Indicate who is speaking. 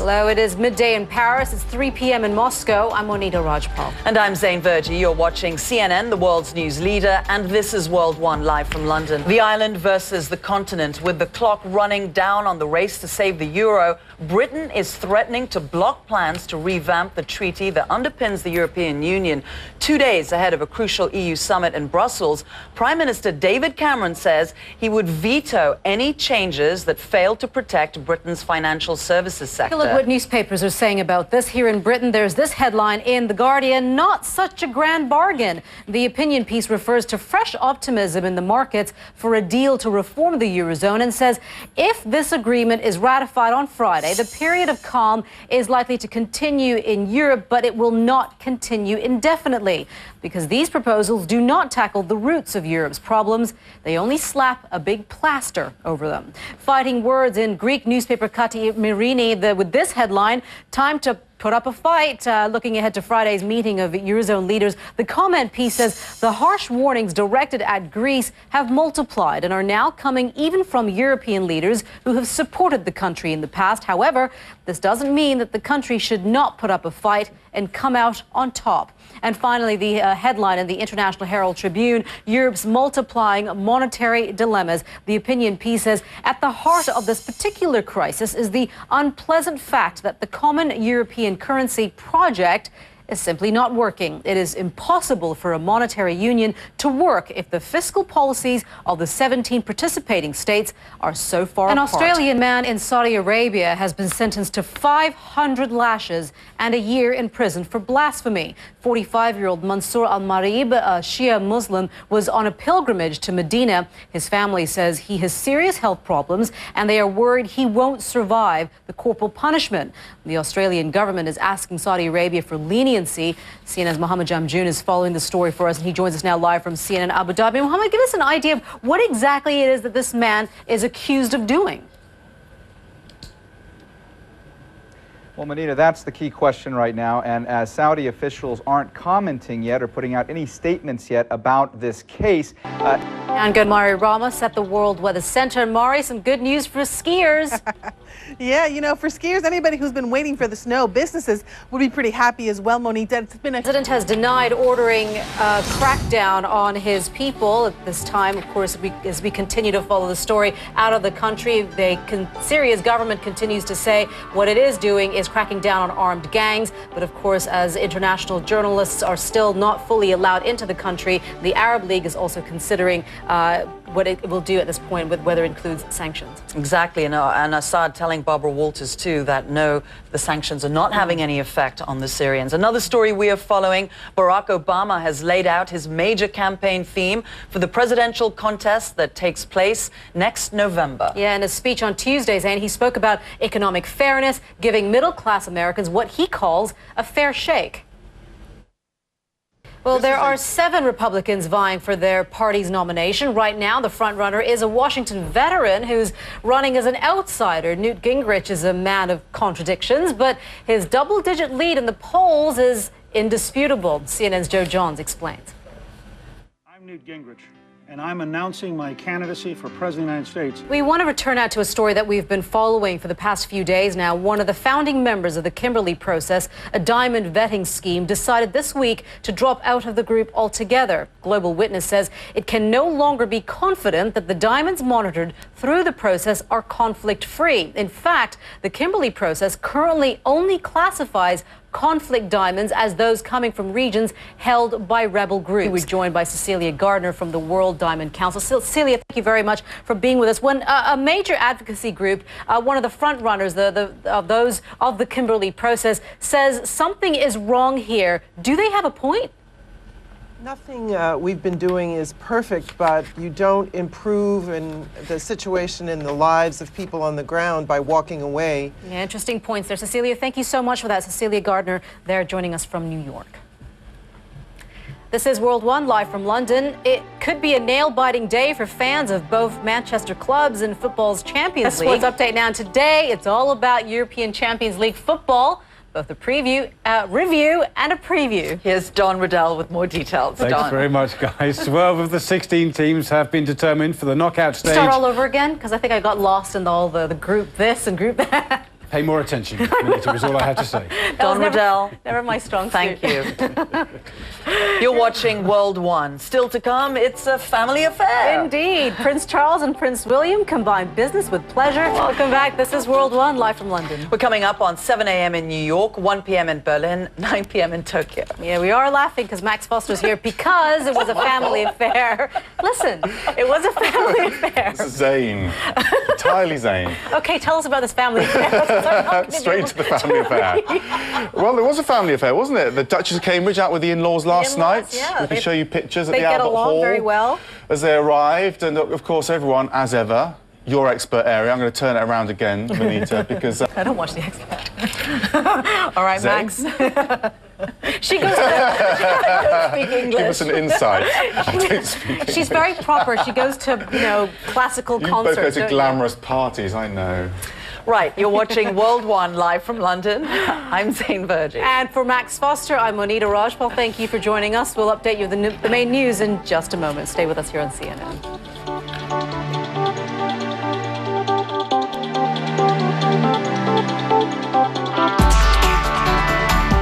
Speaker 1: Hello, it is midday in Paris. It's 3 p.m. in Moscow. I'm Monita Rajpal.
Speaker 2: And I'm Zain Verjee. You're watching CNN, the world's news leader, and this is World One live from London. The island versus the continent. With the clock running down on the race to save the euro, Britain is threatening to block plans to revamp the treaty that underpins the European Union. 2 days ahead of a crucial EU summit in Brussels, Prime Minister David Cameron says he would veto any changes that fail to protect Britain's financial services sector.
Speaker 1: Look what newspapers are saying about this. Here in Britain, there's this headline in The Guardian: not such a grand bargain. The opinion piece refers to fresh optimism in the markets for a deal to reform the Eurozone and says if this agreement is ratified on Friday, the period of calm is likely to continue in Europe, but it will not continue indefinitely because these proposals do not tackle the roots of Europe's problems. They only slap a big plaster over them. Fighting words in Greek newspaper Katimirini with this headline: time to put up a fight. Looking ahead to Friday's meeting of Eurozone leaders, the comment piece says the harsh warnings directed at Greece have multiplied and are now coming even from European leaders who have supported the country in the past. However, this doesn't mean that the country should not put up a fight and come out on top. And finally, the headline in the International Herald Tribune: Europe's multiplying monetary dilemmas. The opinion piece says at the heart of this particular crisis is the unpleasant fact that the common European currency project is simply not working. It is impossible for a monetary union to work if the fiscal policies of the 17 participating states are so far apart. An Australian man in Saudi Arabia has been sentenced to 500 lashes and a year in prison for blasphemy. 45-year-old Mansour al-Marib, a Shia Muslim, was on a pilgrimage to Medina. His family says he has serious health problems and they are worried he won't survive the corporal punishment. The Australian government is asking Saudi Arabia for leniency. CNN's Mohammed Jamjoon is following the story for us, and he joins us now live from CNN Abu Dhabi. Mohammed, give us an idea of what exactly it is that this man is accused of doing.
Speaker 3: Well, Monita, that's the key question right now, and as Saudi officials aren't commenting yet or putting out any statements yet about this case.
Speaker 1: And good, Mari Ramos at the World Weather Center. Mari, some good news for skiers.
Speaker 4: Yeah, you know, for skiers, anybody who's been waiting for the snow, businesses would be pretty happy as well, Monita. It's been
Speaker 1: The president has denied ordering a crackdown on his people at this time. Of course, as we continue to follow the story out of the country, Syria's government continues to say what it is doing is cracking down on armed gangs. But of course, as international journalists are still not fully allowed into the country, the Arab League is also considering what it will do at this point, with whether it includes sanctions.
Speaker 2: Exactly, and Assad telling Barbara Walters too that no, the sanctions are not having any effect on the Syrians. Another story we are following: Barack Obama has laid out his major campaign theme for the presidential contest that takes place next November.
Speaker 1: Yeah, in a speech on Tuesday, Zain, he spoke about economic fairness, giving middle-class Americans what he calls a fair shake. Well, there are 7 Republicans vying for their party's nomination. Right now, the frontrunner is a Washington veteran who's running as an outsider. Newt Gingrich is a man of contradictions, but his double-digit lead in the polls is indisputable. CNN's Joe Johns explains.
Speaker 5: I'm Newt Gingrich, and I'm announcing my candidacy for President of the United States.
Speaker 1: We want to return out to a story that we've been following for the past few days now. One of the founding members of the Kimberley Process, a diamond vetting scheme, decided this week to drop out of the group altogether. Global Witness says it can no longer be confident that the diamonds monitored through the process are conflict-free. In fact, the Kimberley Process currently only classifies conflict diamonds as those coming from regions held by rebel groups. We're joined by Cecilia Gardner from the World Diamond Council. Cecilia, thank you very much for being with us. When a major advocacy group, one of the front runners of those of the Kimberley Process, says something is wrong here, do they have a point?
Speaker 4: nothing we've been doing is perfect, but you don't improve in the situation in the lives of people on the ground by walking away.
Speaker 1: Yeah, interesting points there. Cecilia, thank you so much for that. Cecilia Gardner there joining us from New York. This is World One, live from London. It could be a nail-biting day for fans of both Manchester clubs and football's Champions League. Sports update now. Today, it's all about European Champions League football. Both a review and a preview.
Speaker 2: Here's Don Riddell with more details.
Speaker 6: Thanks very much, guys. 12 of the 16 teams have been determined for the knockout stage.
Speaker 1: Start all over again, because I think I got lost in all the group this and group that.
Speaker 6: Pay more attention, Monita, is all I have to say.
Speaker 2: Don Riddell.
Speaker 1: Never my strong
Speaker 2: Thank
Speaker 1: suit.
Speaker 2: you. You're watching World One. Still to come, it's a family affair.
Speaker 1: Indeed. Prince Charles and Prince William combine business with pleasure. Welcome back. This is World One, live from London.
Speaker 2: We're coming up on 7 a.m. in New York, 1 p.m. in Berlin, 9 p.m. in Tokyo.
Speaker 1: Yeah, we are laughing because Max Foster's here because it was a family affair. Listen, it was a family affair.
Speaker 7: Zain. Entirely Zain.
Speaker 1: Okay, tell us about this family affair.
Speaker 7: Straight to the family affair. Well, there was a family affair, wasn't it? The Duchess of Cambridge out with the in-laws last night.
Speaker 1: Yeah,
Speaker 7: we can show you pictures at
Speaker 1: they
Speaker 7: the
Speaker 1: get
Speaker 7: Albert
Speaker 1: along
Speaker 7: Hall
Speaker 1: very well.
Speaker 7: as they arrived, and of course everyone, as ever, your expert area. I'm going to turn it around again, Monita, because
Speaker 1: I don't watch The Expert. All right,
Speaker 7: Zain?
Speaker 1: Max. She goes to speak English.
Speaker 7: give us an insight. I don't speak English.
Speaker 1: She's very proper. She goes to, classical
Speaker 7: You
Speaker 1: concerts.
Speaker 7: both go to
Speaker 1: don't you?
Speaker 7: glamorous parties, I know.
Speaker 2: Right, you're watching World One live from London. I'm Zain Verjee.
Speaker 1: And for Max Foster, I'm Monita Rajpal. Thank you for joining us. We'll update you with the main news in just a moment. Stay with us here on CNN.